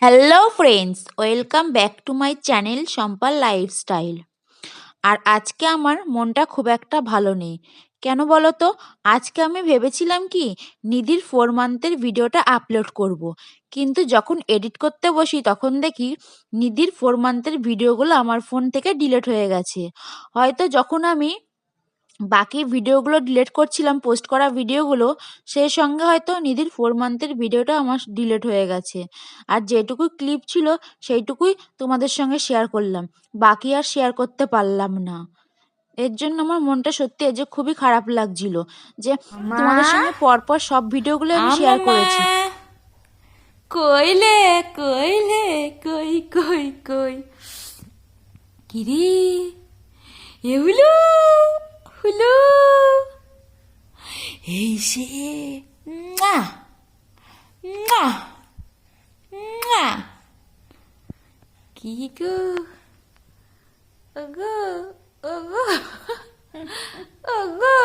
Hello friends, welcome back to my channel শম্পার lifestyle. আর আজকে আমার মনটা খুব একটা ভালো নেই। কেন বলো তো? আজকে আমি ভেবেছিলাম কি নিধির 4 মান্থের ভিডিওটা আপলোড করব। কিন্তু যখন এডিট করতে বসি তখন দেখি নিধির 4 মান্থের ভিডিওগুলো আমার ফোন থেকে ডিলিট হয়ে গেছে। হয়তো যখন আমি বাকি ভিডিওগুলো ডিলিট করছিলাম, পোস্ট করা ভিডিওগুলো, সেই সঙ্গে হয়তো নিধির 4 মান্থের ভিডিওটা আমার ডিলিট হয়ে গেছে। আর যেটুকু ক্লিপ ছিল সেইটুকুই তোমাদের সঙ্গে শেয়ার করলাম, বাকি আর শেয়ার করতে পারলাম না। এর জন্য আমার মনটা সত্যি যে খুবই খারাপ লাগছিল যে মা তোমাদের সঙ্গে পরপর সব ভিডিওগুলো আমি শেয়ার আমা করেছি। কইলে কইলে কই কই কই কিরে এ হলো হলো এই সে মুয়া মুয়া মুয়া কি গো ওগো ওগো ওগো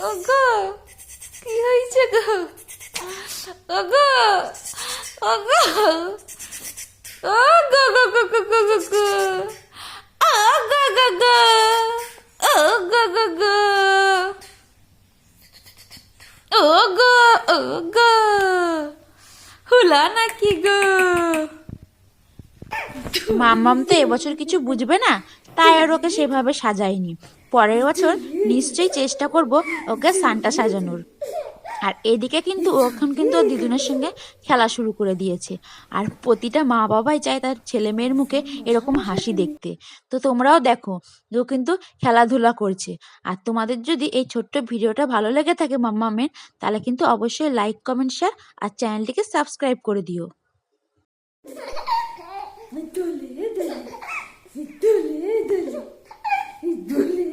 ওগো কি হয়েছে গো ওগো ওগো ওগো গো গো গো গো গো গো ওগো গো গো ওগো গো গো ওগো ওগো হুলা নাকি গো মাম্মাম তো এবছর কিছু বুঝবে না, তাই আর ওকে সেভাবে সাজাইনি। পরের বছর নিশ্চয়ই চেষ্টা করব ওকে সান্টা সাজানোর। আর এদিকে কিন্তু ও এখন কিন্তু ওর দিদুনের সঙ্গে খেলা শুরু করে দিয়েছে। আর প্রতিটা মা বাবাই চায় তার ছেলে মেয়ের মুখে এরকম হাসি দেখতে। তো তোমরাও দেখো, ও কিন্তু খেলাধুলা করছে। আর তোমাদের যদি এই ছোট্ট ভিডিওটা ভালো লেগে থাকে মাম্মামের, তাহলে কিন্তু অবশ্যই লাইক, কমেন্ট, শেয়ার আর চ্যানেলটিকে সাবস্ক্রাইব করে দিও। দোলে দোলে দোলে দোলে দোলে